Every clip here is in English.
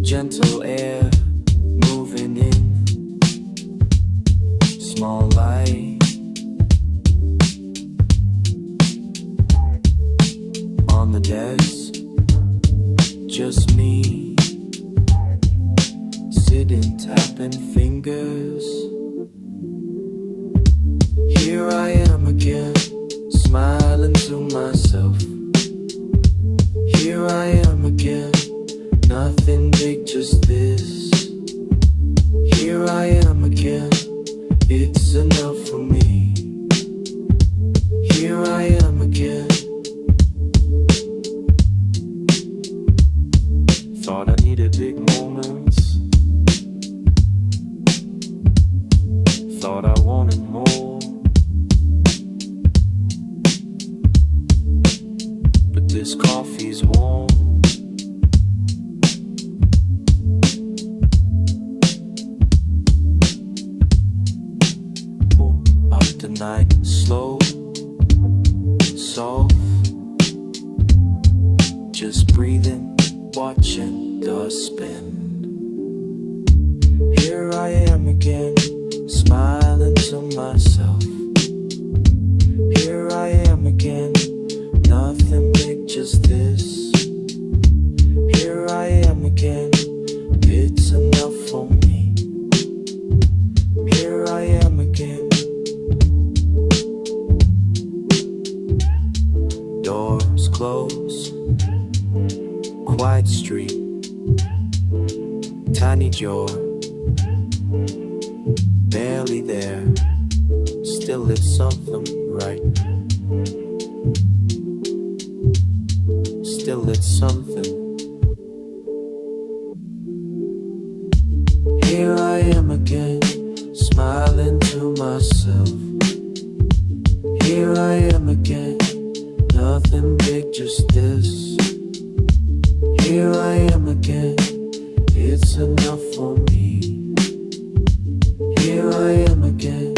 gentle air moving in, small light on the desk, just me sitting tapping fingers. Here I am again, smiling to myself. Here I am again, nothing big, just this. Here I am again, it's enough for me. Here I am again. Thought I needed big moments, thought I wanted more, but this coffee's warm. Pull out the night slow, soft, just breathing, watching dust spin. Here I am again, smiling to myself. Here I am again, nothing big, just this. Here I am again, it's enough for me. Here I am again. Doors close, quiet street, tiny door, barely there, still it's something right. Still it's something. Here I am again, smiling to myself. Here I am again, nothing big, just this. Here I am again, it's enough for me. Here I am again.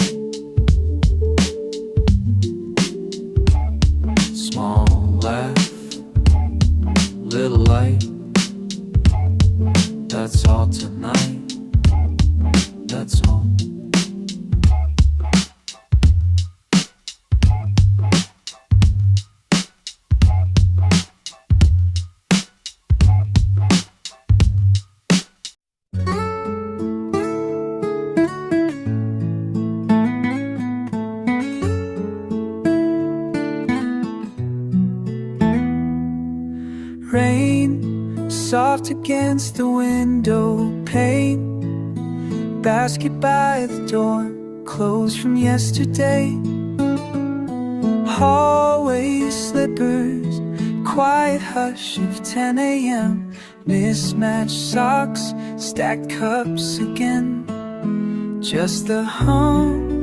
Small laugh, little light, that's all tonight, that's all. Rain, soft against the window pane. Basket by the door, clothes from yesterday. Hallway slippers, quiet hush of 10 a.m. Mismatched socks, stacked cups again. Just the hum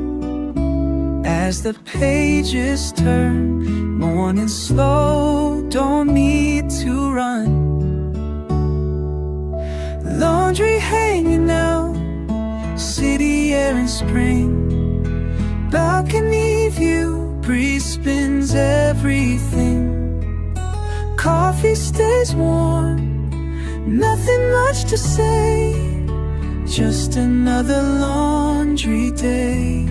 as the pages turn. Morning slow, don't need to run. Laundry hanging out, city air in spring. Balcony view, breeze spins everything. Coffee stays warm, nothing much to say. Just another laundry day.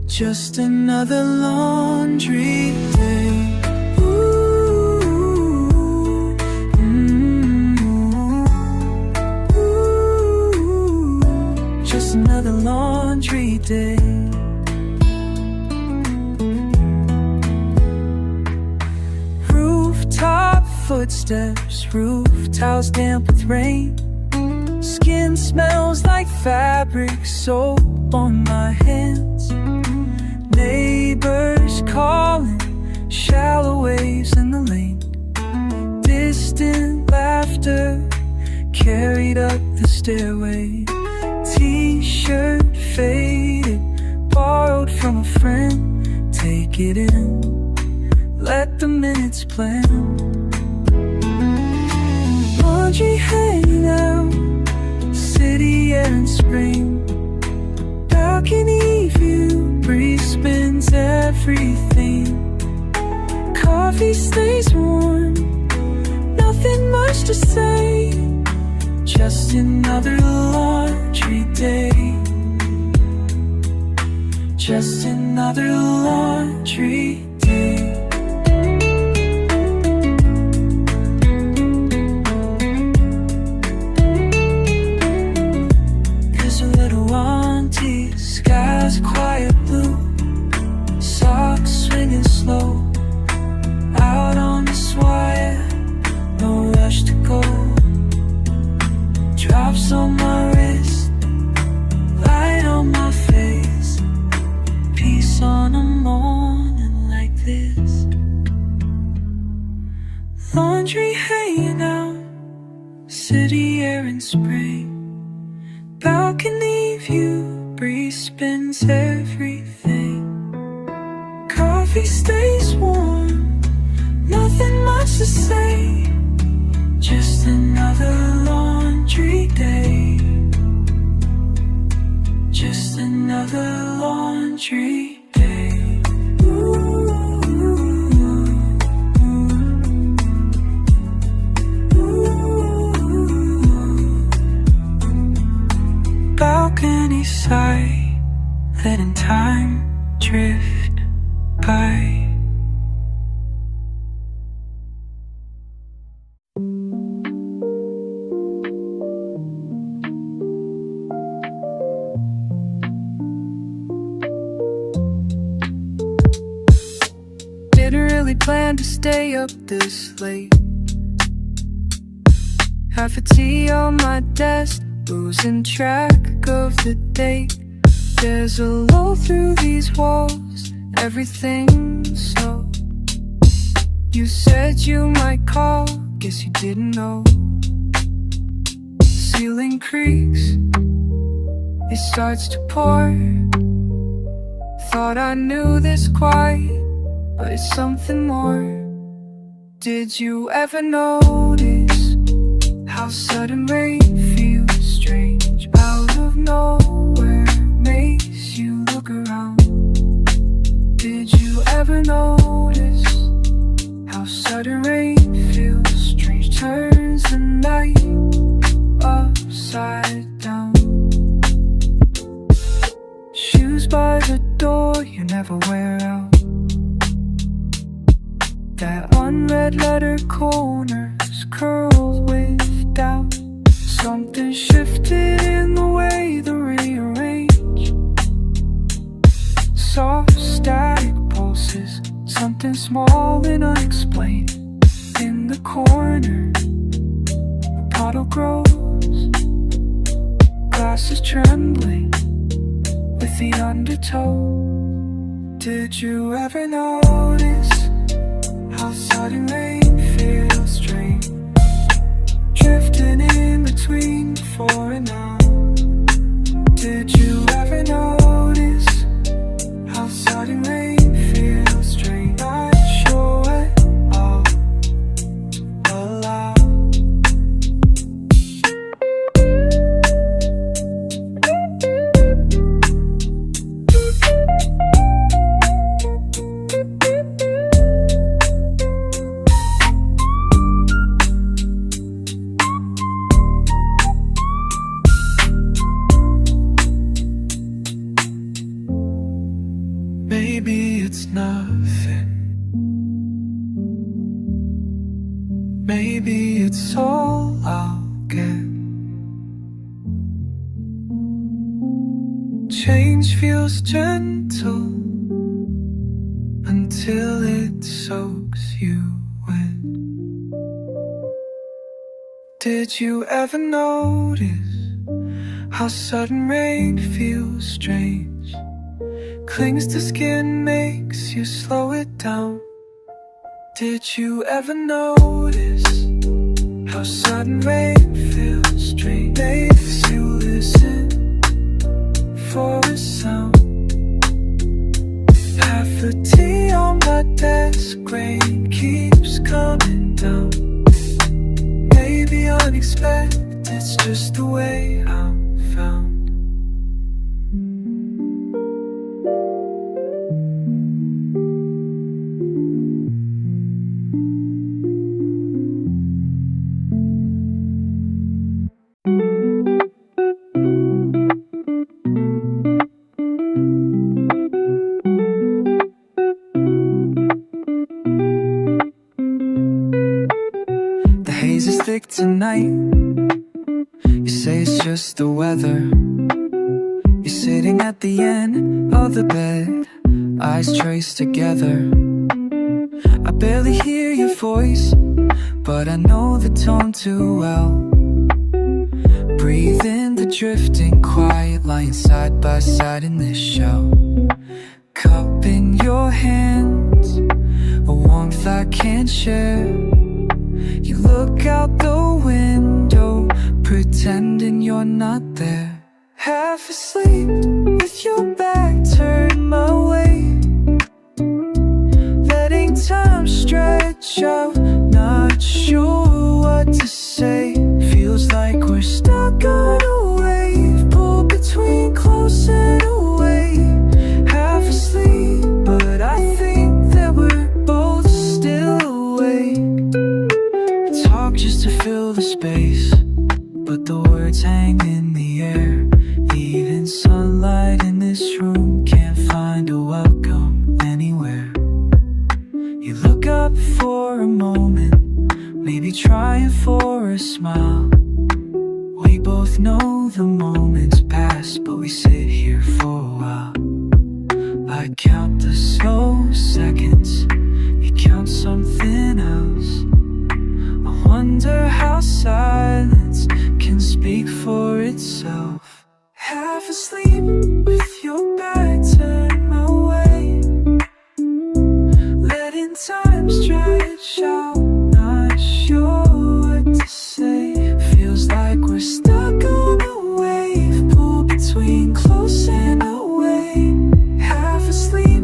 Just another laundry day. Ooh, ooh, just another laundry day. Rooftop footsteps, roof tiles damp with rain. Skin smells like fabric, soap on my hands. Neighbors calling, shallow waves in the lane. Distant laughter carried up the stairway. T-shirt faded, borrowed from a friend. Take it in, let the minutes plan. Laundry hanging out, city air in spring. Balcony view, breeze spins everything. Coffee stays warm, nothing much to say. another laundry day. There's a little auntie, sky's quiet blue, socks swinging slow, out on this wire, no rush to go. Drops on my wrist, light on my face, peace on a morning like this. Laundry hanging out, city air in spring, balcony view, breeze spins everything. Coffee stays warm, nothing much to say, just another laundry day. Just another laundry day. Ooh, balcony side, letting time drift by. Didn't really plan to stay up this late. Half a tea on my desk, losing track of the date. There's a lull through these walls, everything's so. You said you might call, guess you didn't know. Ceiling creaks, it starts to pour. Thought I knew this quiet, but it's something more. Did you ever notice how sudden rain feels strange? Out of nowhere, makes you look around. Did you ever notice how sudden rain feels strange? Turns the night upside down. Shoes by the door you never wear out. That unread letter corners curled with doubt. Something shifted in the way they rearrange. Soft static pulses, something small and unexplained. In the corner, a puddle grows, glasses trembling with the undertow. Did you ever notice how sudden rain feels strange? Drifting in between before and now. Did you ever notice how sudden rain feels strange? Not sure what I'll allow. Maybe it's nothing. Maybe it's all I'll get. Change feels gentle until it soaks you wet. Did you ever notice how sudden rain feels strange? Clings to skin, makes you slow it down. Did you ever notice how sudden rain feels strange? Makes you listen for a sound. Half a tea on my desk, rain keeps coming down. Maybe unexpected, it's just the way I'm found. haze is thick tonight. You say it's just the weather. You're sitting at the end of the bed, eyes traced together. I barely hear your voice, but I know the tone too well. Breathe in the drifting quiet, lying side by side in this shell. Cup in your hands, a warmth I can't share. You look out the window, pretending you're not there. Half asleep, with your back turned my way, letting time stretch out, not sure what to say. Feels like we're stuck on a wave, pulled between close and away. Half asleep, but I think that we're both still awake. Talk just to fill the space, but the words hang in the air. Even sunlight in this room can't find a welcome anywhere. You look up for a moment, maybe trying for a smile. We both know the moments pass, but we sit here for a while. I count the slow seconds, you count something else. I wonder how silence can speak for itself. Half asleep, with your back turned my way, letting time stretch out, not sure what to say. Feels like we're stuck on a wave, pulled between close and away. Half asleep,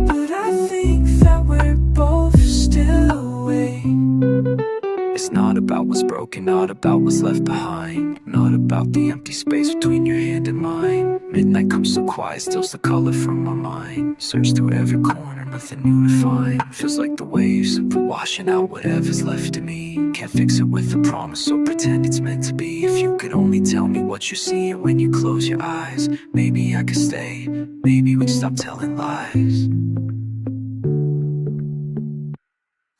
but I think that we're both still awake. It's not about what's broken, not about what's left behind, not about the empty space between your hand and mine. Midnight comes so quiet, steals the color from my mind. Search through every corner, nothing new to find. Feels like the waves simply washing out whatever's left of me. Can't fix it with a promise, so pretend it's meant to be. If you could only tell me what you see when you close your eyes, maybe I could stay, maybe we'd stop telling lies.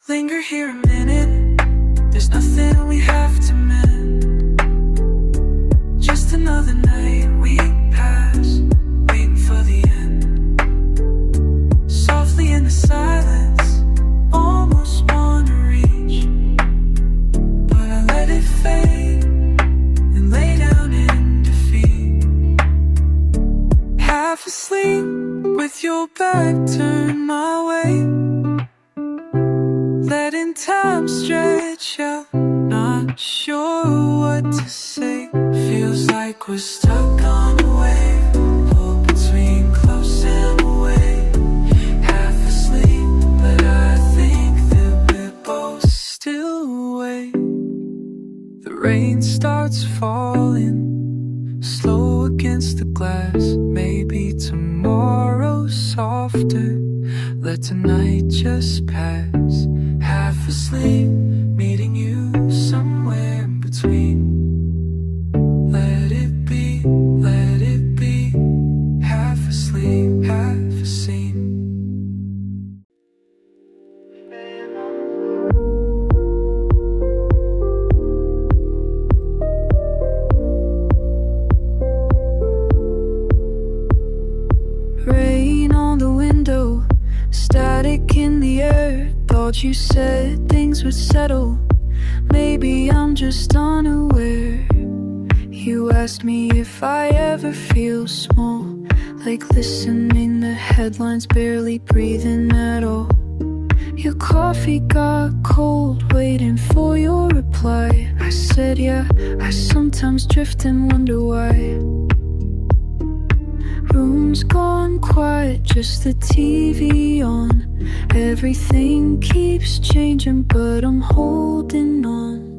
Linger here a minute, there's nothing we have to mend. Just another night we pass, waiting for the end. Softly in the silence, almost wanna reach, but I let it fade and lay down in defeat. Half asleep, with your back turned my way, letting time stretch out, not sure what to say. Feels like we're stuck on a wave, pulled between close and away. Half asleep, but I think that we're both still awake. The rain starts falling, slow against the glass. Maybe tomorrow's softer, let tonight just pass. Half asleep, meeting you somewhere in between. Let it be, let it be. Half asleep, half a scene. Rain on the window, static in the air. Thought you said things would settle, maybe I'm just unaware. You asked me if I ever feel small, like listening to headlines, barely breathing at all. Your coffee got cold, waiting for your reply. I said yeah, I sometimes drift and wonder why. Room's gone quiet, just the TV on. Everything keeps changing, but I'm holding on.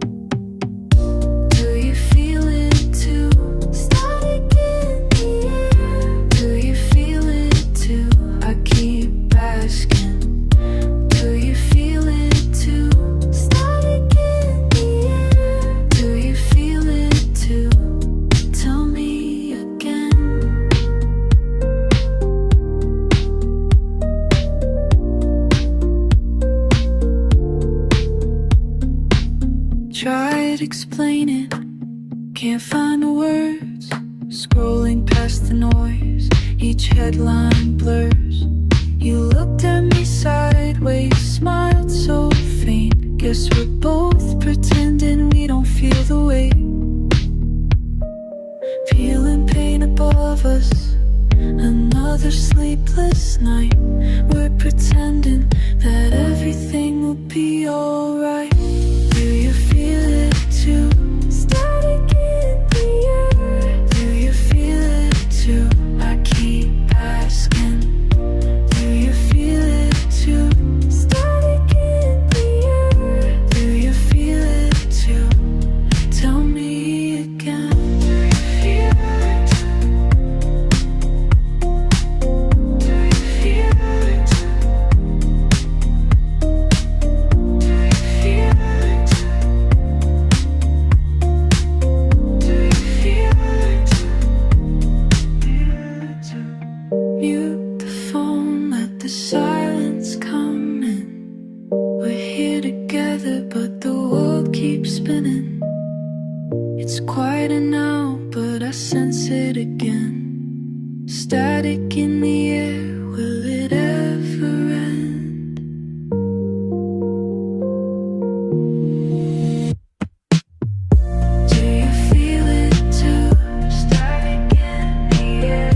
Do you feel it too? Static in the air. Do you feel it too? I keep asking. Do you feel it too? Static in the air. Do you feel it too? Tell me again. tried explaining, can't find the words. Scrolling past the noise, each headline blurs. You looked at me sideways, smiled so faint. Guess we're both pretending we don't feel the weight. Feeling pain above us, another sleepless night. We're pretending that everything will be alright. Do you feel it too? Static in the air. Do you feel it too? I keep asking. Do you feel it too? Static in the air. Do you feel it too? Tell me again. Do you feel it too? Do you feel it too? Do you feel it too? Do you feel it too? Mute the phone, let the silence come in. We're here together, but the world keeps spinning. It's quieter now, but I sense it again. Static in the air, will it ever end? Do you feel it too? Static in the air.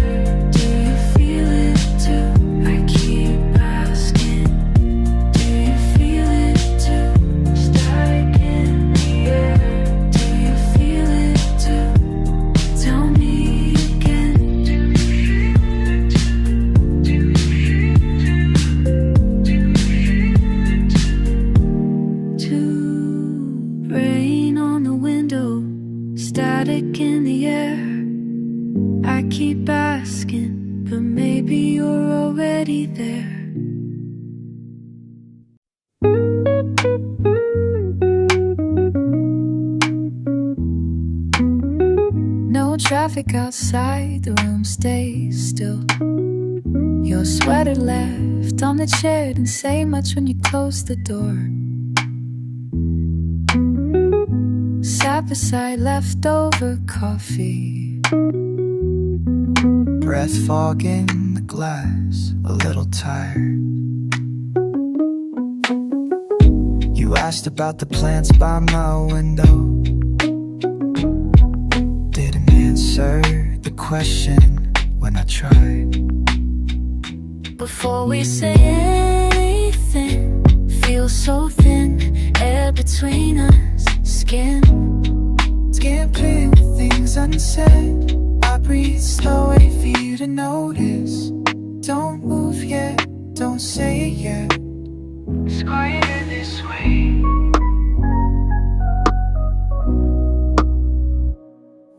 Do you feel it too? I keep asking. Do you feel it too? Static in the air. Do you feel it too? Tell me again. Do you feel it too? Do you feel it too? Do you feel it too? Rain on the window, static in the air. I keep asking, but maybe you're already there. No traffic outside, the room stays still. Your sweater left on the chair, didn't say much when you closed the door. Sat beside leftover coffee. Breath fog in the glass, a little tired. You asked about the plants by my window. Didn't answer the question when I tried. Before we say anything, feels so thin, air between us, skin. Skipping things unsaid. I breathe slow, wait for you to notice. Don't move yet, don't say it yet. It's quieter this way.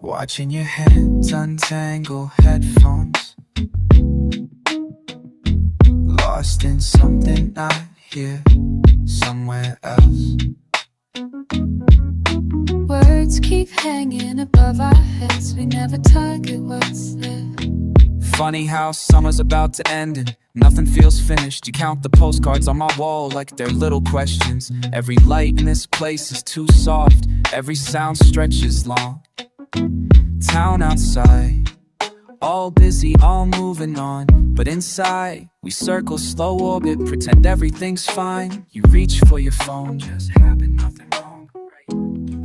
Watching your hands untangle headphones. Lost in something not here, somewhere else. Words keep hanging above our heads, we never target what's there. Funny how summer's about to end and nothing feels finished. You count the postcards on my wall like they're little questions. Every light in this place is too soft, every sound stretches long. Town outside, all busy, all moving on. But inside, we circle slow orbit, pretend everything's fine. You reach for your phone, just happened, nothing wrong.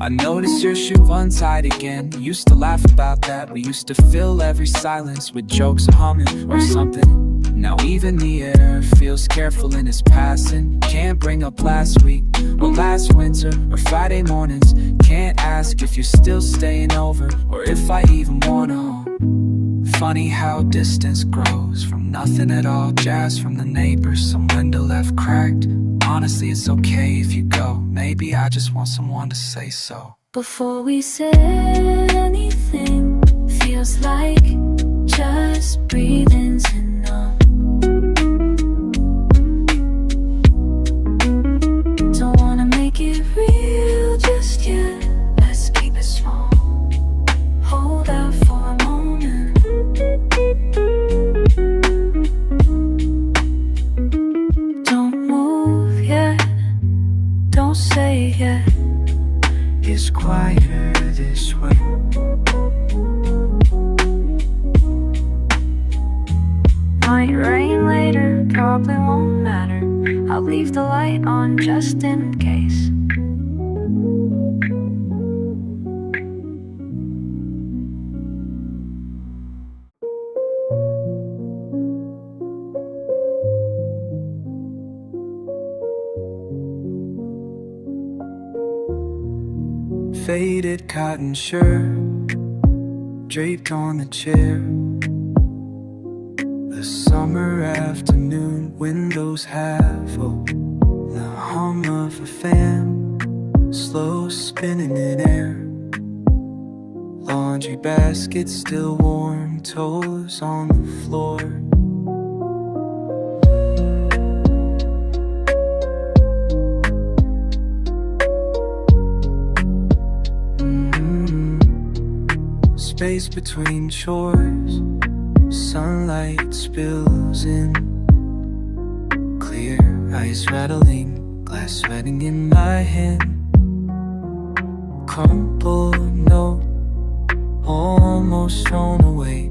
I noticed your shoe untied again. Used to laugh about that. We used to fill every silence with jokes or humming or something. Now even the air feels careful in its passing. Can't bring up last week or last winter or Friday mornings. Can't ask if you're still staying over or if I even wanna. Funny how distance grows from nothing at all. Jazz from the neighbors, some window left cracked. Honestly, it's okay if you go. Maybe I just want someone to say so. Before we say anything, feels like just breathing's enough. Don't wanna make it real just yet. Let's keep it small. Hold out for a moment. Don't move yet. Don't say yet. is quieter this way. Might rain later, probably won't matter. I'll leave the light on just in case. Faded cotton shirt draped on the chair. The summer afternoon, windows half open. The hum of a fan, slow spinning in air. Laundry basket still warm, toes on the floor. Space between chores, sunlight spills in. Clear ice rattling, glass sweating in my hand. Crumpled note, almost thrown away.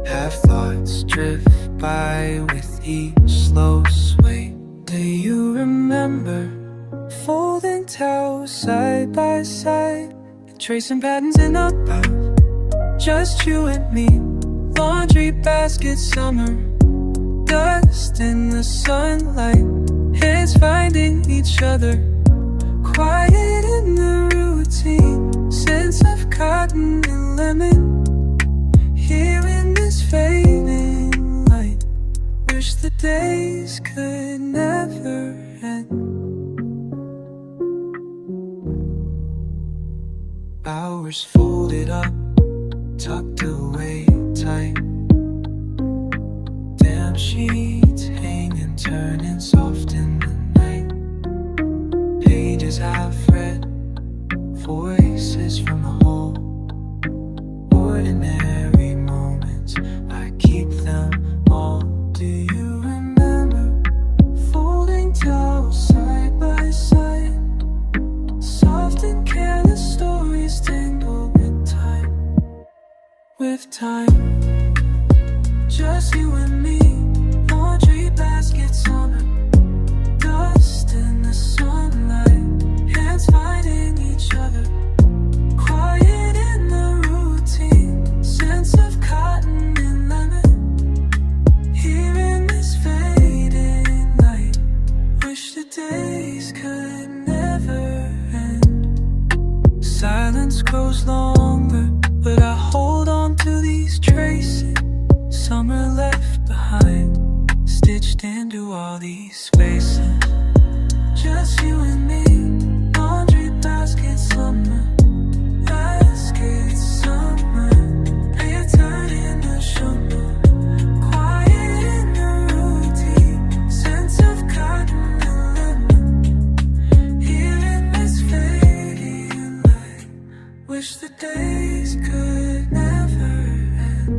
Half thoughts drift by with each slow sway. Do you remember folding towels side by side, tracing patterns in a box? Just you and me, laundry basket, summer dust in the sunlight, hands finding each other, quiet in the routine, sense of cotton and lemon, here in this fading light. Wish the days could never end. Hours folded up, tucked away tight. Damn sheets hanging, turning soft in the night. Pages I've read, voices from the hall. Ordinary moments, I keep them all. Do you remember folding towels side by side? Soft and careless stories tangled with time. With time, just you and me, laundry basket, summer dust in the sunlight, hands fighting each other, quiet in the routine, sense of cotton and lemon, here in this fading light. Wish the days could never end. Silence grows longer, but I hold on to these traces, summer left behind, stitched into all these spaces. Just you and me, laundry basket, summer basket, summer, prayer turn into sugar, quiet in the routine, sense of cotton and lemon, here in this fading light. Wish the days could never end.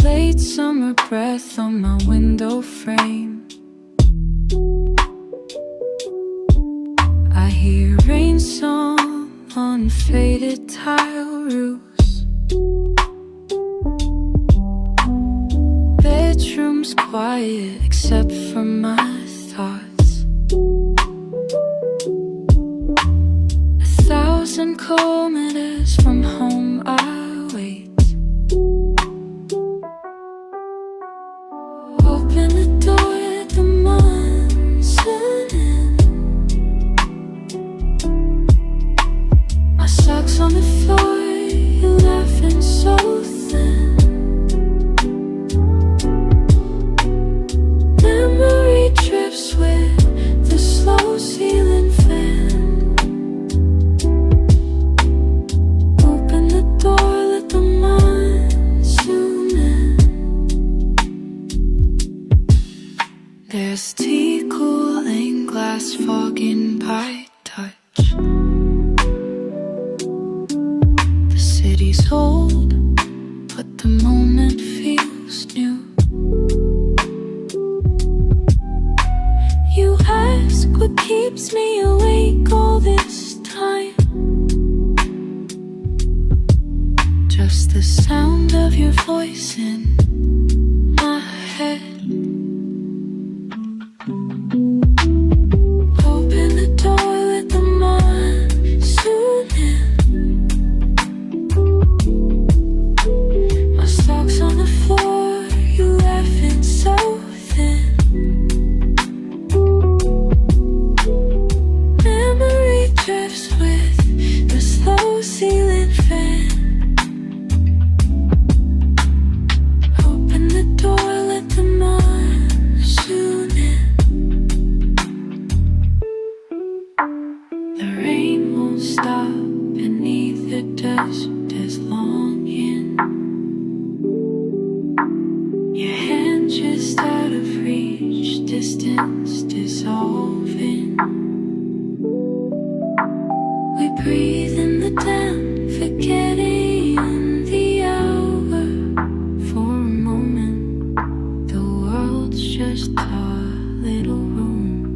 Late summer breath on my window frame. I hear rain song on faded tile roofs. Bedroom's quiet except for my thoughts. 1,000 kilometers from home I wait. Open the door at the in. My socks on the floor, you're laughing so thin. Memory drifts with the slow ceiling fan. city's old, but the moment feels new. You ask what keeps me awake all this time. Just the sound of your voice in my head. Open the door, let the monsoon in. My socks on the floor, you laughing so thin. Memory drifts with the slow ceiling fan. Open the door, let the monsoon in. The rain won't stop beneath the dust as longing. Your hand just out of reach, distance dissolving. We breathe in the damp, forgetting the hour. For a moment, the world's just our little room.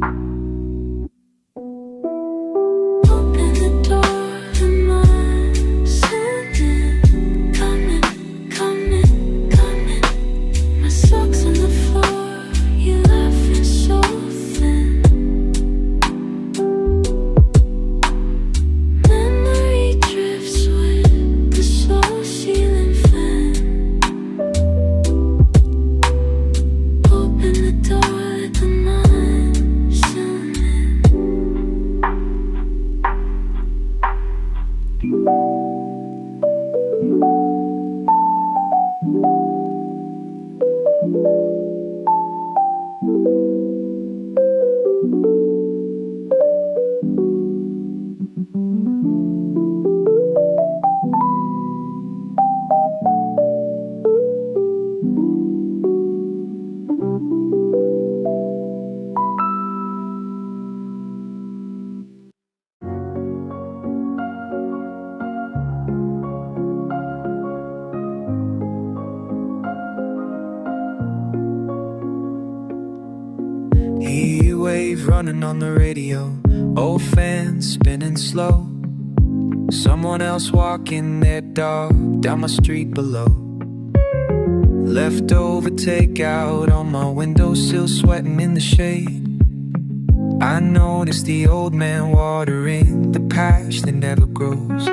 Open the door, the monsoon in. Coming, coming, coming. My socks on the floor, you laughing so thin. Memory drifts with the slow ceiling fan. Open the door, let the monsoon in. Heat wave running on the radio, old fans spinning slow. Someone else walking their dog down my street below. Leftover takeout on my windowsill, sweating in the shade. I noticed the old man watering the patch that never grows.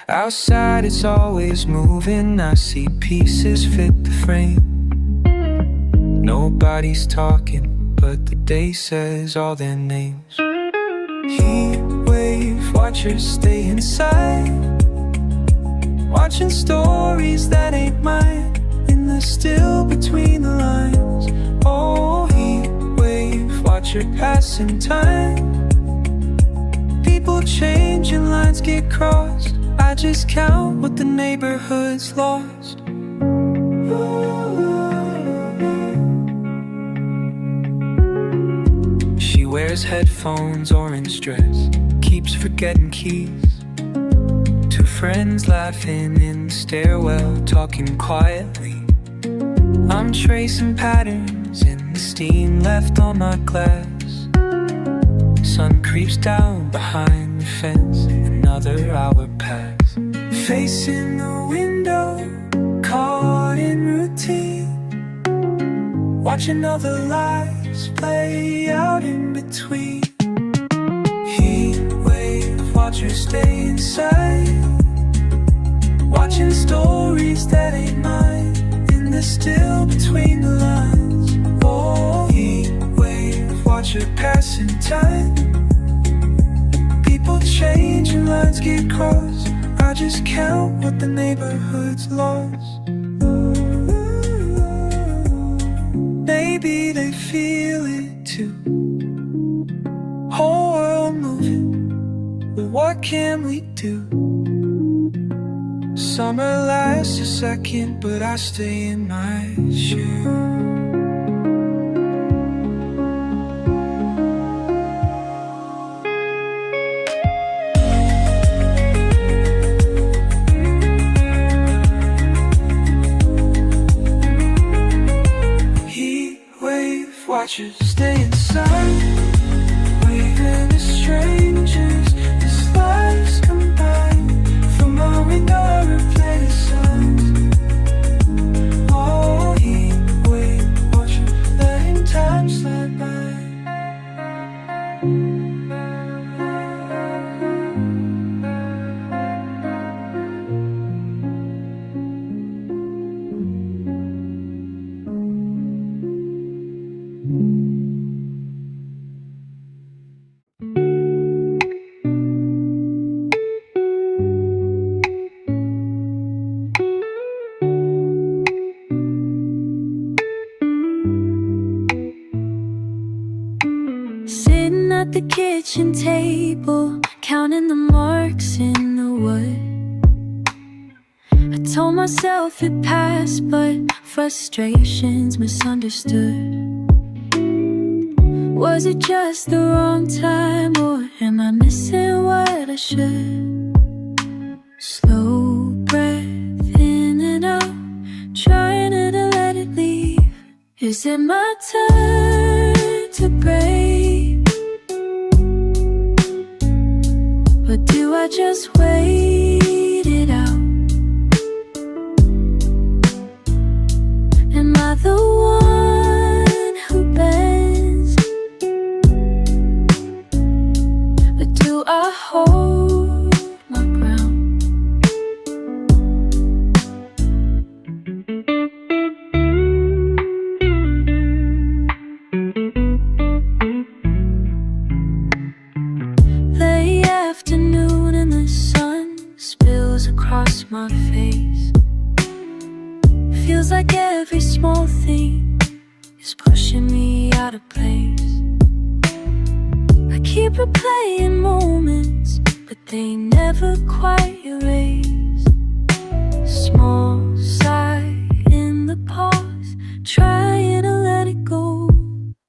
Outside it's always moving, I see pieces fit the frame. Nobody's talking, but the day says all their names. Heat wave watchers stay inside, watching stories that ain't mine, in the still between the lines. Oh, heat wave watcher passing time. People change and lines get crossed, I just count what the neighborhood's lost. She wears headphones, orange dress, keeps forgetting keys. Two friends laughing in the stairwell, talking quietly. I'm tracing patterns in the steam left on my glass. Sun creeps down behind the fence, another hour pass. Facing the window, caught in routine, watching all the lives play out in between. Heat wave watchers stay inside, watching stories that ain't mine, in the still between the lines. Oh, heat wave watcher passing time. People change and lines get crossed, I just count what the neighborhood's lost. Maybe they feel it too. Whole world moving, but what can we do? Summer lasts a second, but I stay in my shoes. you stay inside. Weaving as strangers, this life's combined. From all we know, replay the signs. Oh, wait, watch you letting time slide by. Sitting at the kitchen table, counting the marks in the wood. I told myself it passed, but frustrations misunderstood. Was it just the wrong time, or am I missing what I should? Slow breath in and out, trying not to let it leave. Is it my turn to break? Or do I just wait it out? Am I the one who bends? Or do I hold my ground? Late afternoon and the sun spills across my face. Feels like every small thing is pushing me out of place. I keep replaying moments, but they never quite erase. Small sigh in the pause, trying to let it go.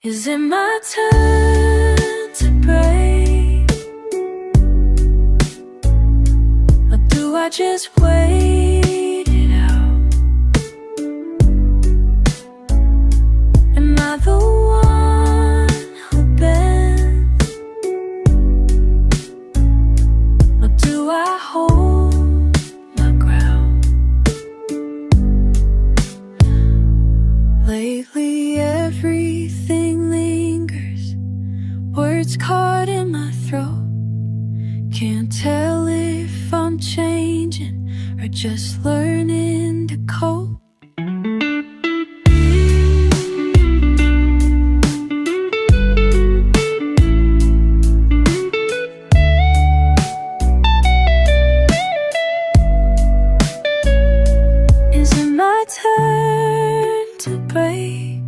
Is it my turn to break? Or do I just wait it out? Am I the one who bends? Or do I hold my ground? Lately everything lingers, words caught in my throat. Can't tell if I'm changing or just learning to cope. Is it my turn to break?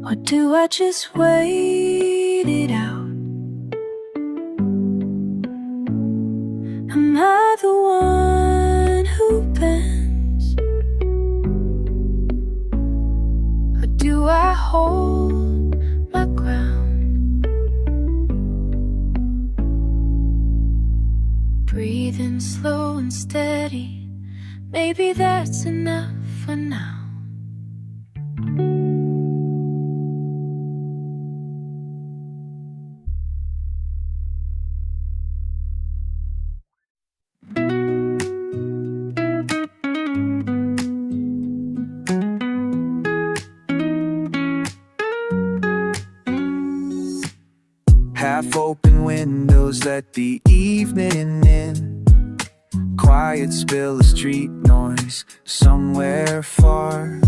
Or do I just wait it out? Am I the one who bends? Or do I hold my ground? Breathing slow and steady, maybe that's enough for now. Half open windows let the evening in. Quiet spill of street noise somewhere far.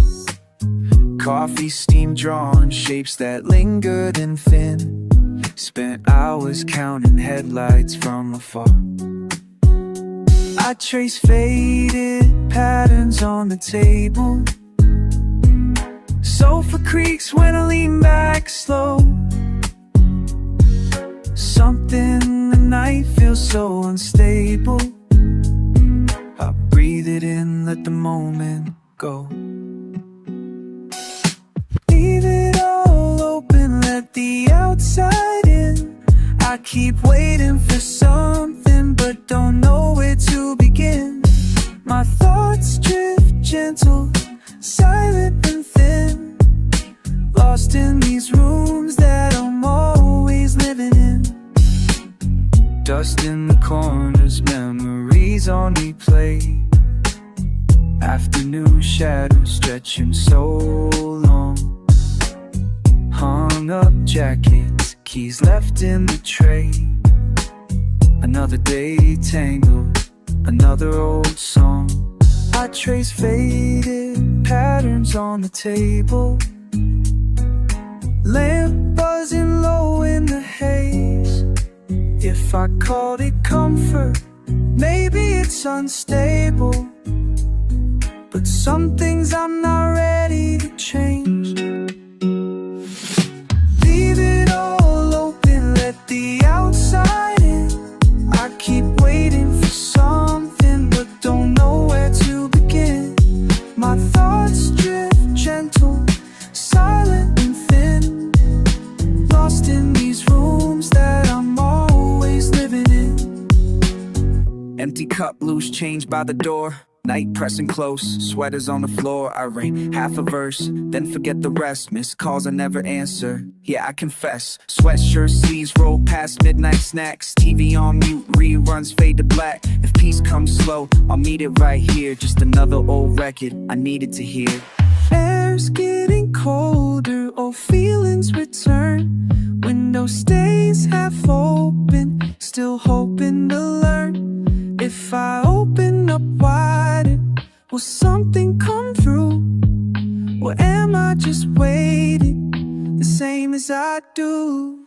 Coffee steam drawn shapes that lingered and thin. Spent hours counting headlights from afar. I trace faded patterns on the table. Sofa creaks when I lean back slow. Something in the night feels so unstable. I breathe it in, let the moment go. Leave it all open, let the outside in. I keep waiting for something, but don't know where to begin. My thoughts drift gentle, silent and thin. Lost in these rooms that I'm always living in. Dust in the corners, memories on replay. Afternoon shadows stretching so long. Hung up jackets, keys left in the tray. Another day tangled, another old song. I trace faded patterns on the table. Lamp buzzing low in the haze. If I called it comfort, maybe it's unstable. But some things I'm not ready to change. Leave it all open, let the outside in. I keep waiting for something, but don't know where to begin. My thoughts drift gentle, silent and thin. Lost in these rooms that I'm always living in. Empty cup, loose change by the door. Night pressing close, sweaters on the floor. I write half a verse, then forget the rest. Missed calls I never answer, yeah I confess. Sweatshirt sleeves roll past midnight snacks. TV on mute, reruns fade to black. If peace comes slow, I'll meet it right here. Just another old record I needed to hear. Air's getting colder, old feelings return. Window stays half open, still hoping to learn. If I open up wider, will something come through? Or am I just waiting, the same as I do?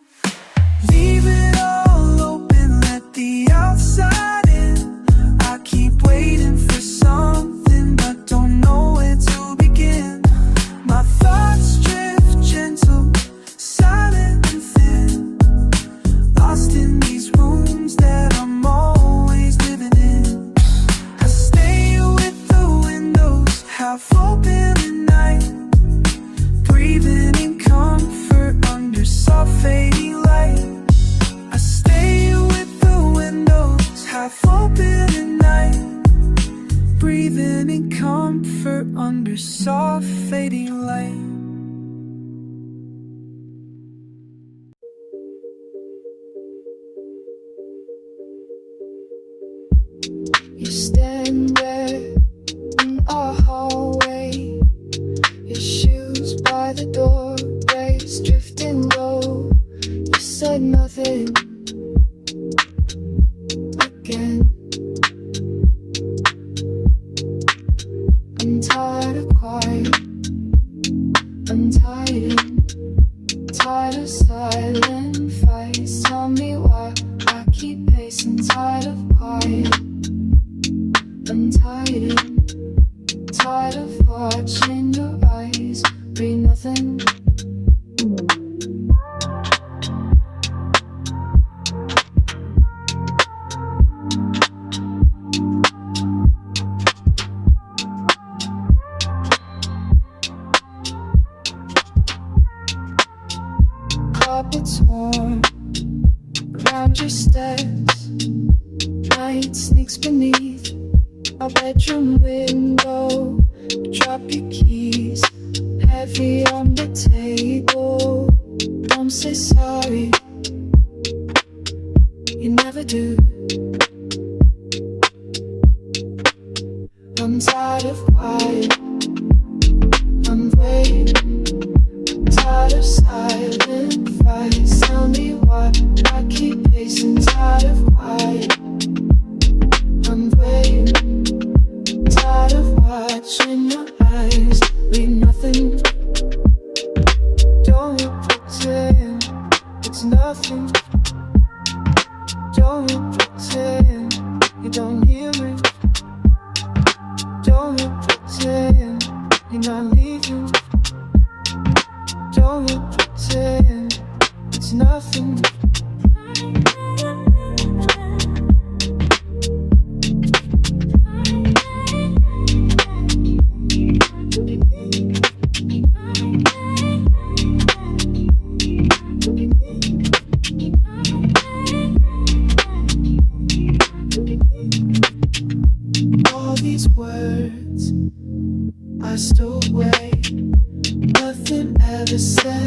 Leave it all open, let the outside in. I keep waiting for something, but don't know where to begin. My thoughts drift gentle, silent and thin. Lost in these rooms that I'm always living in. I stay with the windows half open at night, breathing in comfort under soft fading light. I stay with the windows half open at night, breathing in comfort under soft fading light. You stand there in our hallway, your shoes by the doorways drifting low. You said nothing again. I'm tired of quiet, I'm tired of silent fights. Tell me why I keep pacing, tired of quiet. I'm tired of watching your eyes read nothing. Carpet's warm around your steps, night sneaks beneath our bedroom window. Drop your keys, heavy on the table. Don't say sorry, you never do. I'm tired of quiet, I'm waiting. Tired of silent fights. Tell me why I keep pacing. Tired of quiet, I'm waiting. Tired of watching your eyes read nothing. Don't you pretend it's nothing. Don't you pretend you don't hear me. Don't you pretend you're not leaving. Don't you pretend it's nothing. All these words I stowed away, nothing ever said.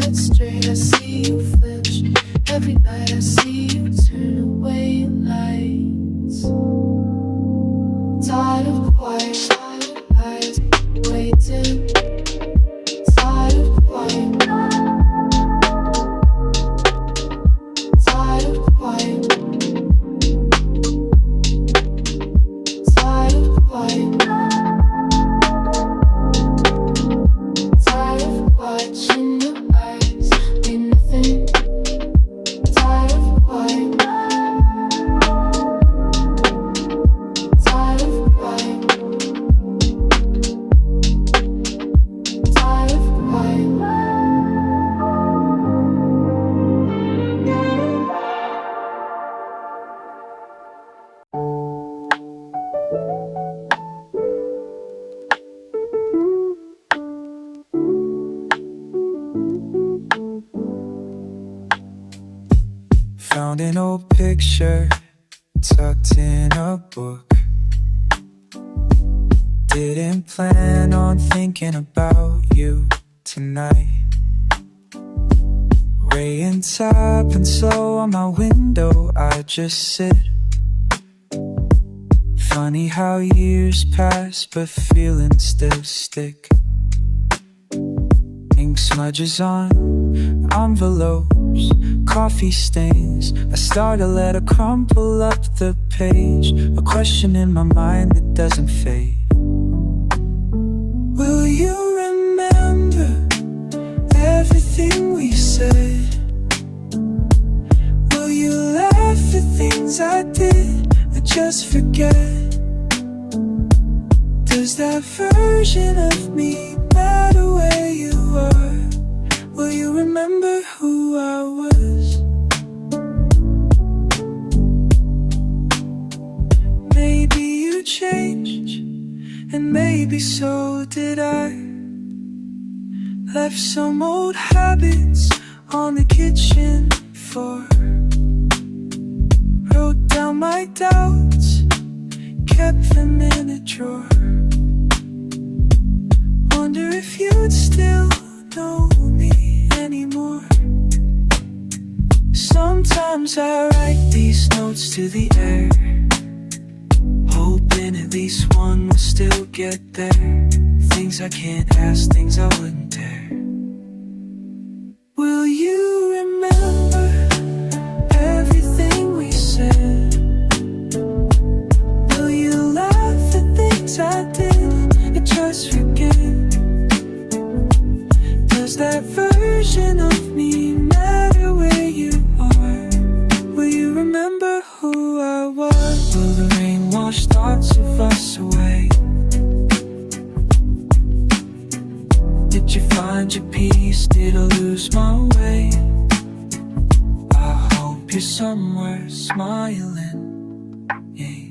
Found an old picture tucked in a book. Didn't plan on thinking about you tonight. Rain top and slow on my window, I just sit. Funny how years pass but feelings still stick. Ink smudges on envelopes, coffee stains. I start a letter, crumple up the page. A question in my mind that doesn't fade. Will you remember everything we said? Will you laugh at things I did or just forget? Does that version of me matter where you are? Will you remember who I was? Maybe you changed, and maybe so did I. Left some old habits on the kitchen floor. Wrote down my doubts, kept them in a drawer. Wonder if you'd still know me anymore. Sometimes I write these notes to the air, hoping at least one will still get there. Things I can't ask, things I wouldn't dare. Will you remember everything we said? Will you laugh at things I did and just forget? Does that version of me matter where you are? Will you remember who I was? Will the rain wash thoughts of us away? Did you find your peace? Did I lose my way? I hope you're somewhere smiling, yeah.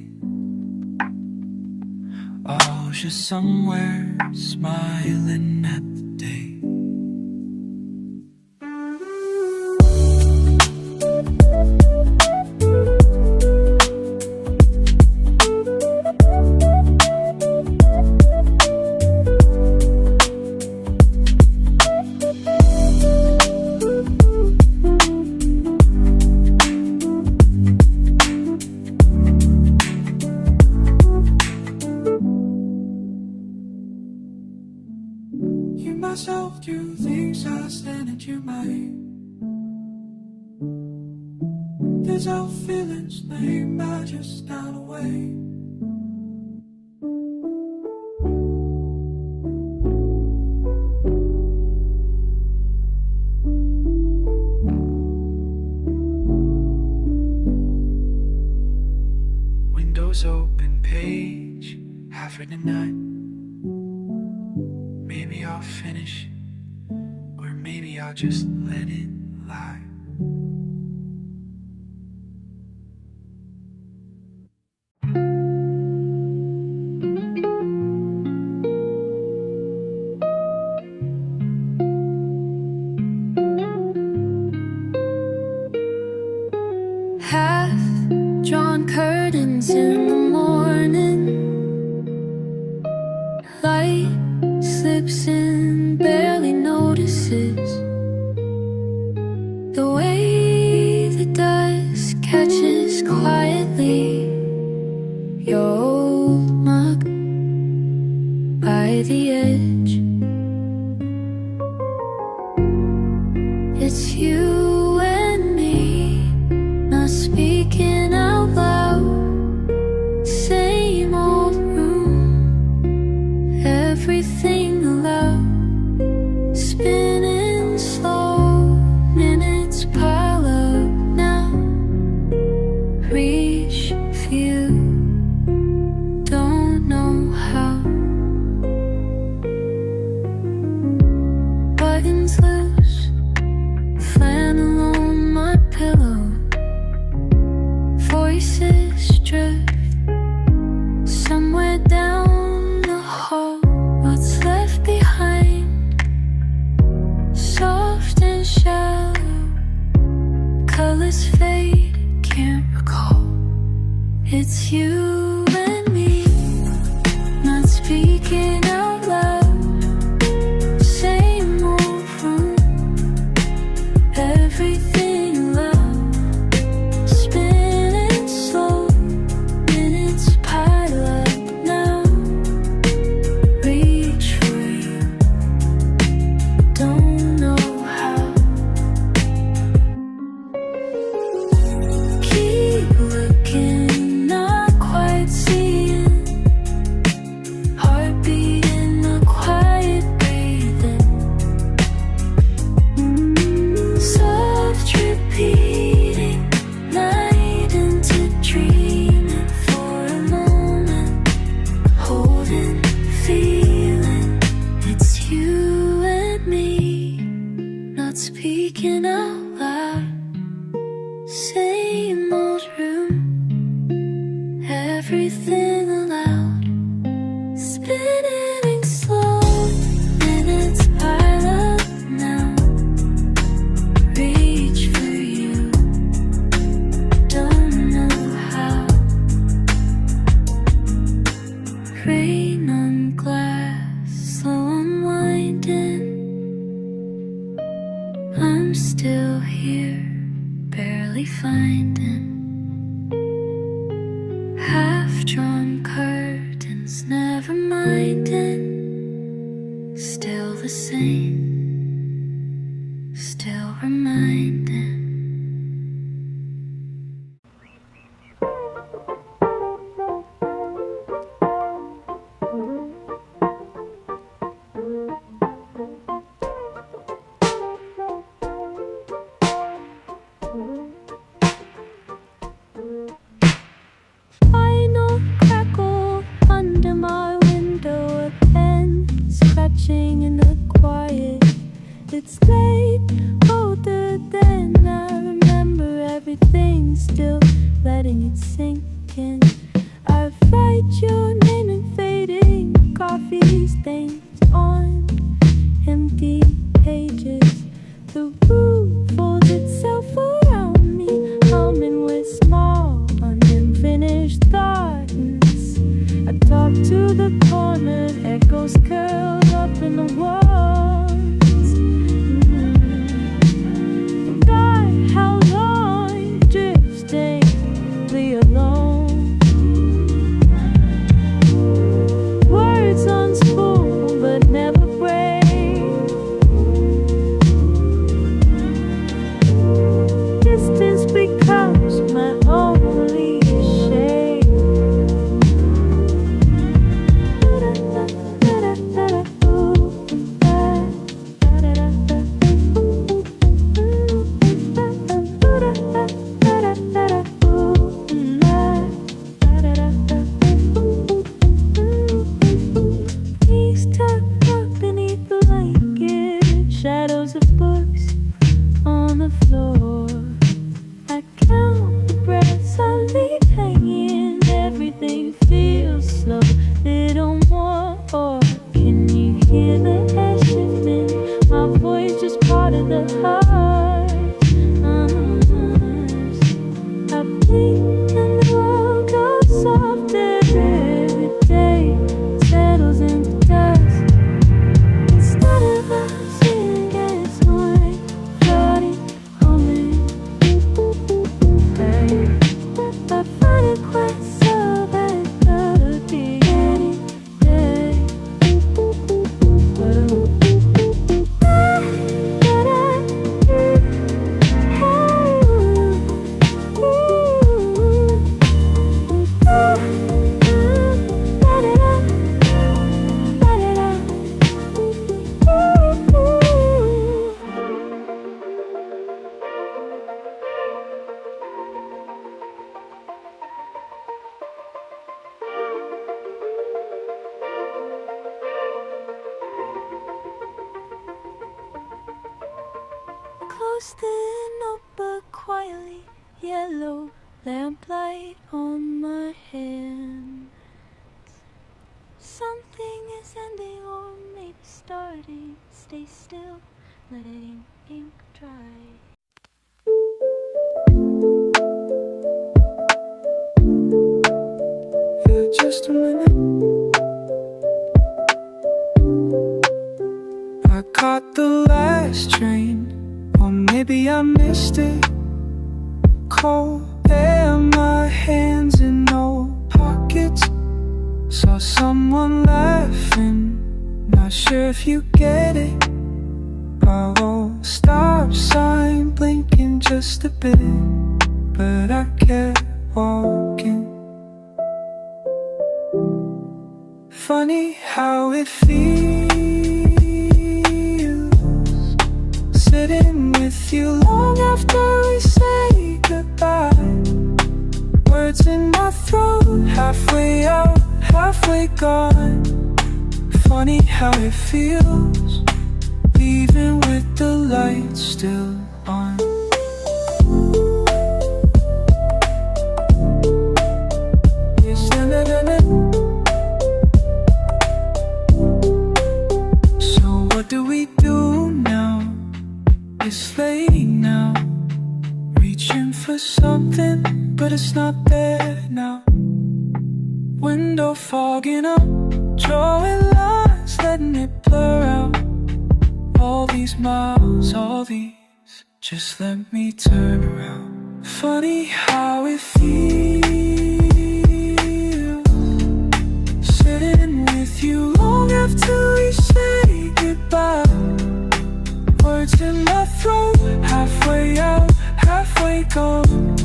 Oh, you're somewhere smiling at the day. Myself through things I stand at your mind. There's our feelings named by just down away. Windows open, page half written at night. Maybe I'll finish, or maybe I'll just let it lie. Half-drawn curtains in the morning, light slips in, barely notices the way the dust catches quietly your old mug by the edge. It's you and me, not speaking out loud. Same old room, everything allowed. Spinning slow, minutes pile up now. Reach for you, don't know how. Buttons loose, flannel on my pillow. Voices drift somewhere down the hall. What's spinning slow, minutes pile up now. Reach for you, don't know how. Rain on glass, slow unwinding. I'm still here, barely finding. Half-drawn curtains, never minding. Still the same, still reminding. Final crackle under my window, a pen scratching in the quiet. It's late, older than I remember everything, still letting it sink in. I write your name in fading coffee stains on empty pages. The room folds itself around me, humming with small unfinished thoughts. I talk to the corner, echoes curled up in the walls. God, how long driftingly alone? Words unspoken but never break. Distance becomes my only shade. Please tuck up beneath the blanket, shadows of books on the floor. I count the breaths I leave hanging. Everything feels slow, little more. Can you hear the air shifting? My voice just part of the heart. I blink and the world goes softer every day. Settles into dust. Instead of us, it gets more floating, humming. I find it quite so bad, but be any day. Close the notebook quietly, yellow lamplight on my hand. Something is ending or maybe starting. Stay still, letting ink dry. For just a minute, I caught the last train, or maybe I missed it. Cold air, my hands in no pockets. Saw someone laughing, not sure if you get it. Oh, stop sign blinking just a bit, but I kept walking. Funny how it feels sitting with you long after we say goodbye. Words in my throat, halfway out, halfway gone. Funny how it feels leaving with the lights still on. Yes, na na na na. do we do now? It's late now. Reaching for something, but it's not there now. Window fogging up, drawing lines, letting it blur out. All these miles, all these, just let me turn around. Funny how it feels, sitting with you long after we say goodbye. Words in my throat, halfway out, halfway gone.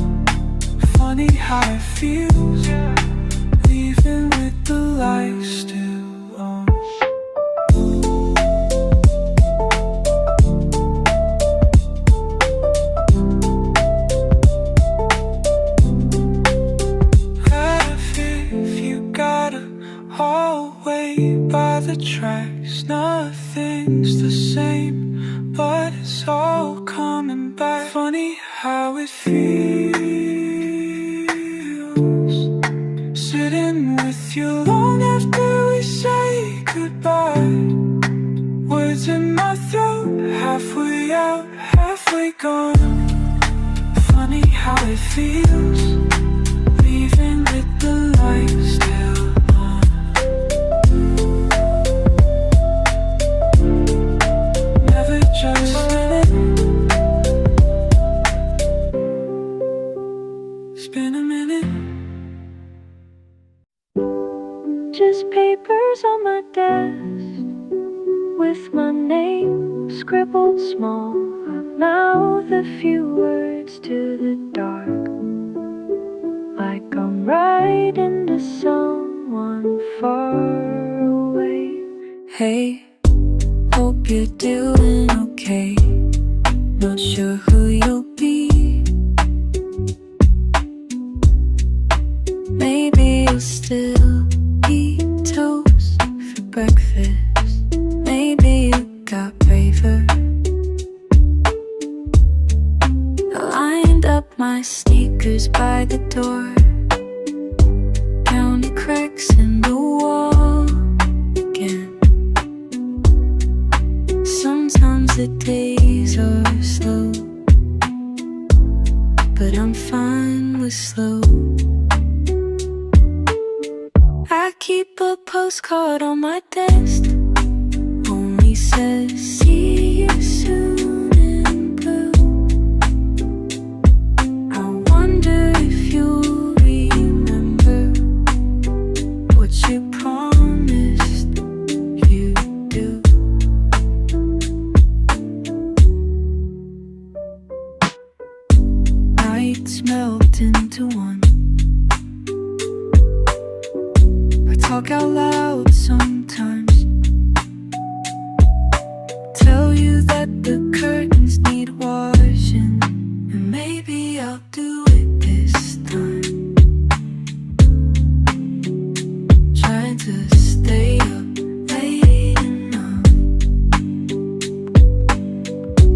Funny how it feels, leaving with the lights still on. Laugh if you gotta, hallway by the tracks. Nothing's the same, but it's all coming back. Funny how it feels, sitting with you long after we say goodbye. Words in my throat, halfway out, halfway gone. Funny how it feels, leaving with the lights still on. Never just spin a minute. Just papers on my desk with my name scribbled small. I mouth a few words to the dark, like I'm writing to someone far away. Hey, hope you're doing okay. Not sure who you'll be. Maybe you'll still eat toast for breakfast. Maybe you got braver. I lined up my sneakers by the door, counted cracks in the wall again. Sometimes the days are slow, but I'm fine with slow. I keep a postcard on my desk, only says see you soon in blue. I wonder if you'll remember what you promised you'd do. Nights melt into one. Talk out loud sometimes, tell you that the curtains need washing, and maybe I'll do it this time. Trying to stay up late enough,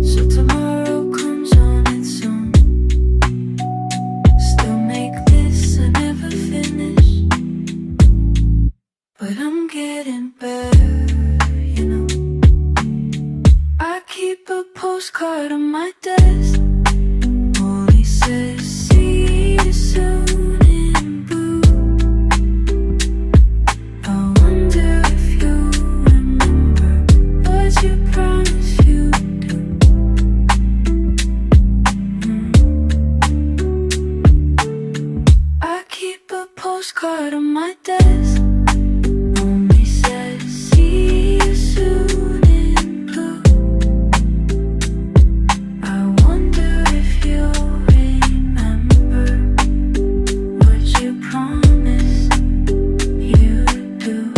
so tomorrow comes on its own. Still make this, I never finish, but I'm getting better, you know. I keep a postcard on my desk, only says see you soon in blue. I wonder if you remember what you promised you'd do. I keep a postcard on my desk, only says see you soon in blue. I wonder if you'll remember what you promised you'd do.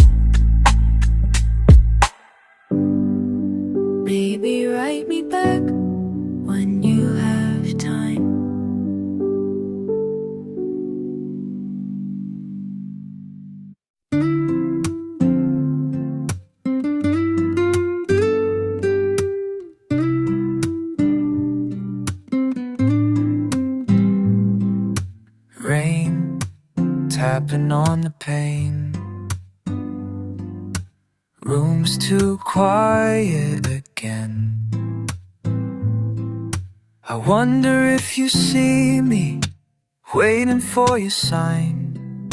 Maybe write me back when you have time. Rain tapping on the pane, room's too quiet again. I wonder if you see me, waiting for your sign.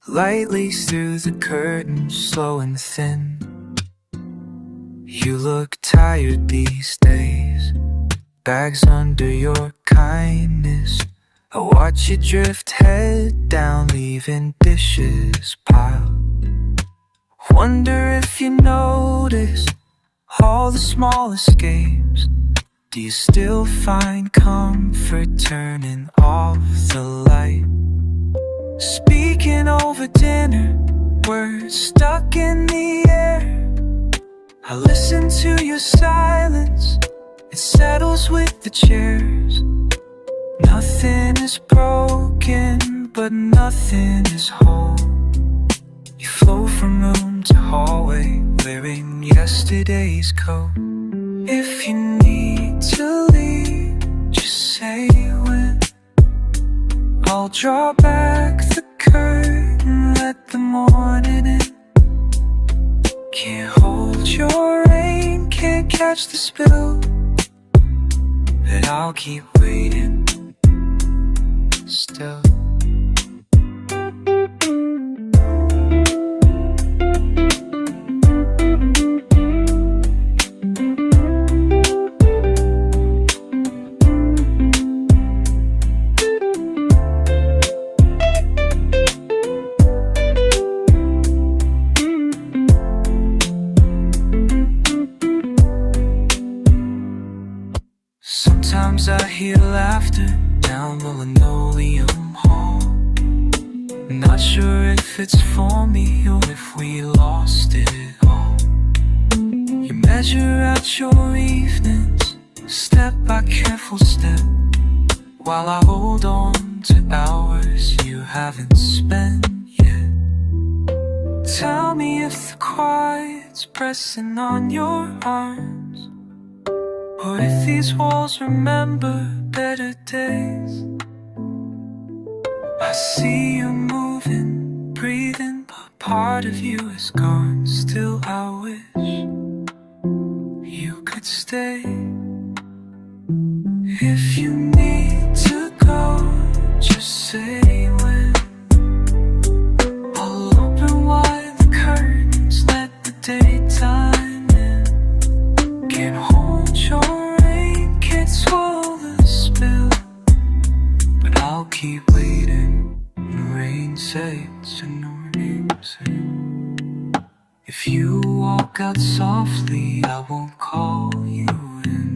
Light leaks through the curtains, slow and thin. You look tired these days, bags under your kindness. I watch you drift head down, leaving dishes piled. Wonder if you notice all the small escapes. Do you still find comfort turning off the light? Speaking over dinner, words stuck in the air. I listen to your silence, it settles with the chairs. Nothing is broken, but nothing is whole. You flow from room to hallway, wearing yesterday's coat. If you need to leave, just say when. I'll draw back the curtain, let the morning in. Can't hold your rain, can't catch the spill, but I'll keep waiting still. Sometimes I hear laughter down the linoleum hall. Not sure if it's for me or if we lost it all. You measure out your evenings, step by careful step, while I hold on to hours you haven't spent yet. Tell me if the quiet's pressing on your arms, or if these walls remember better days. I see you moving, breathing, but part of you is gone. Still I wish you could stay. If you need to go, just say when. I'll open wide the curtains, let the daytime in. Can't hold your rain, can't swallow the spill, but I'll keep waiting. The rain says and no rain says. If you walk out softly, I won't call you in.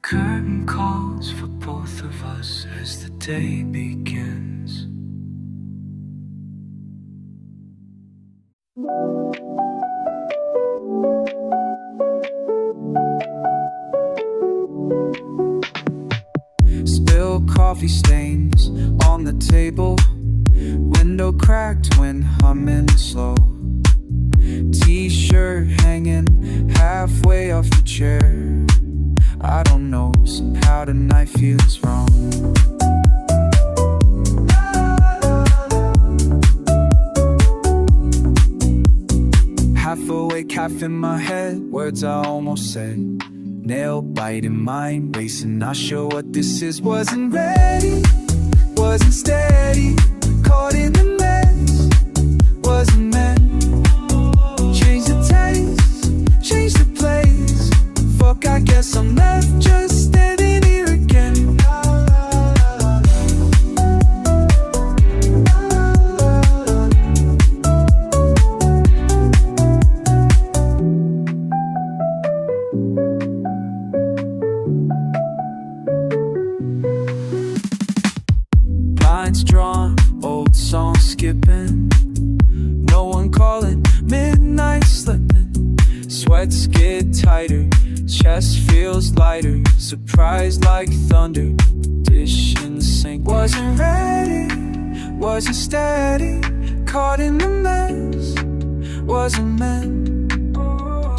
Curtain calls for both of us as the day begins. Spill coffee stains on the table, window cracked when humming slow. T-shirt hanging halfway off the chair. I don't know, somehow tonight feels wrong. Half awake, half in my head, words I almost said. Nail biting, mind racing, not sure what this is. Wasn't ready, wasn't steady, caught in the mess, wasn't meant. Change the taste, change the place. Fuck, I guess I'm left just standing here again. Lines drawn, old songs skipping, no one calling, midnight slipping. Sweats get tighter, chest feels lighter, surprised like thunder, dish in the sink. Wasn't ready, wasn't steady, caught in the mess, wasn't meant.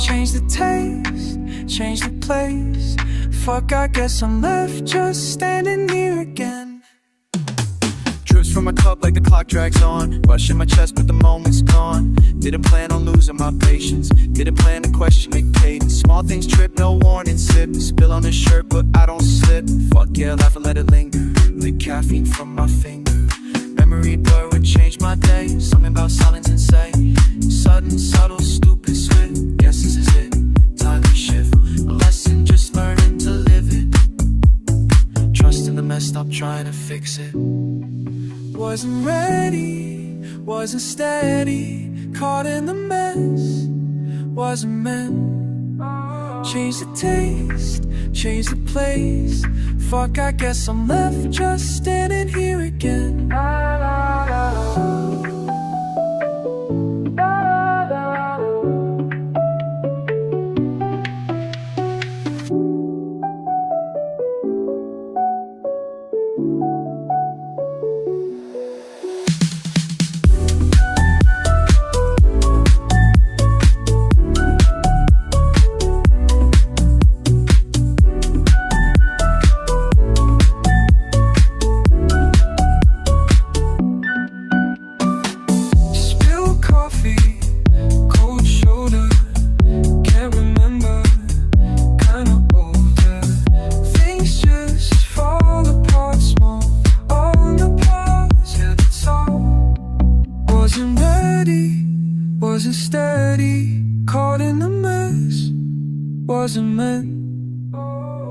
Change the taste, change the place. Fuck, I guess I'm left just standing here again. Drips from my cup like the clock drags on. Rush in my chest but the moment's gone. Didn't plan on losing my patience. Didn't plan to question the cadence. Small things trip, no warning, sip. Spill on the shirt but I don't slip. Fuck yeah, laugh and let it linger. Lick caffeine from my finger. Memory blur would change my day. Something about silence and say sudden, subtle, stupid, swift. Guess this is it, time to shift. A lesson, just learning to live it. Trust in the mess, stop trying to fix it. Wasn't ready, wasn't steady. Caught in the mess, wasn't meant. Change the taste, change the place. Fuck, I guess I'm left just standing here again. Wasn't steady, caught in the mess, wasn't meant.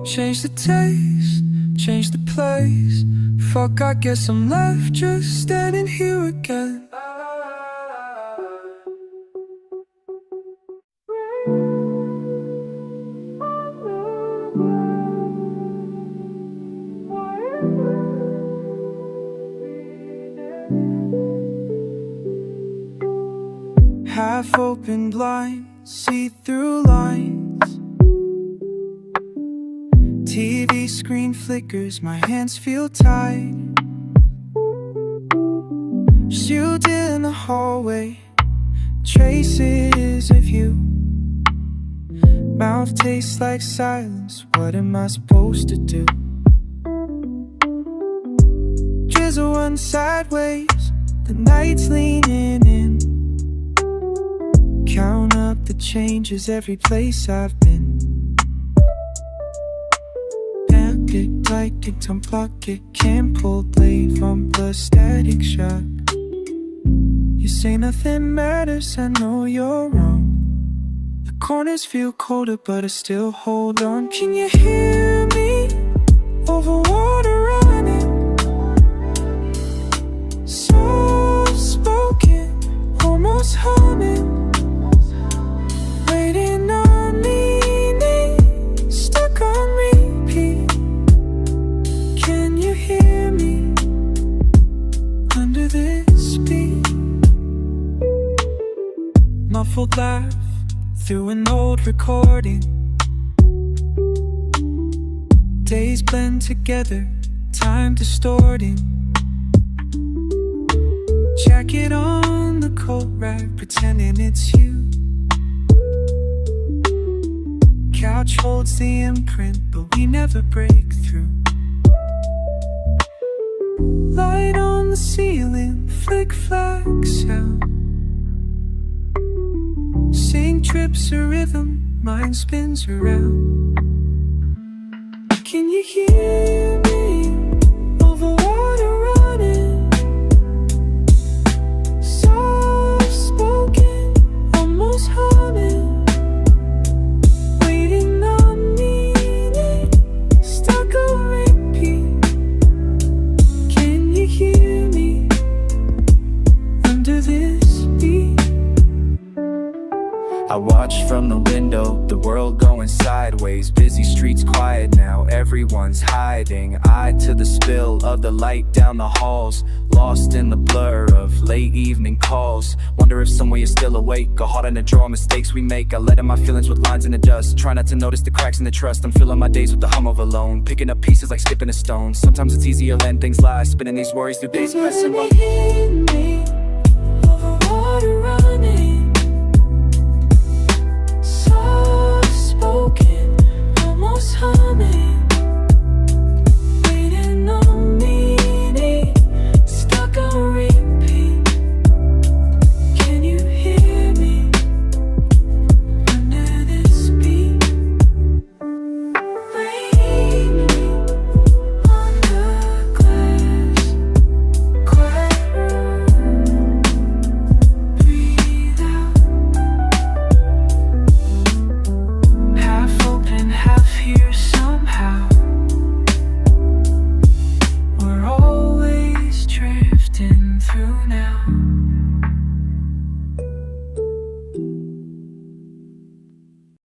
Change the taste, change the place. Fuck, I guess I'm left just standing here again. Half open blind, see-through lines. TV screen flickers, my hands feel tight. Shoot in the hallway, traces of you. Mouth tastes like silence, what am I supposed to do? Drizzle runs sideways, the night's leaning in. Count up the changes every place I've been. Pack it, like it, unplug it. Can't pull blade from the static shock. You say nothing matters, I know you're wrong. The corners feel colder but I still hold on. Can you hear me? Over water running. Soft spoken, almost humming. Waiting on meaning, stuck on repeat. Can you hear me under this beat? Muffled laugh through an old recording. Days blend together, time distorting. Jacket on the coat rack, pretending it's you. Couch holds the imprint, but we never break through. Light on the ceiling, flick flack sound. Sing trips a rhythm, mind spins around. Can you hear me? Over water running. Soft spoken, almost humming. I watch from the window, the world going sideways. Busy streets quiet now, everyone's hiding. Eye to the spill of the light down the halls. Lost in the blur of late evening calls. Wonder if somewhere you're still awake. Go hard in the draw, mistakes we make. I let in my feelings with lines in the dust. Try not to notice the cracks in the trust. I'm filling my days with the hum of alone. Picking up pieces like skipping a stone. Sometimes it's easier letting things lie. Spinning these worries through days pressing.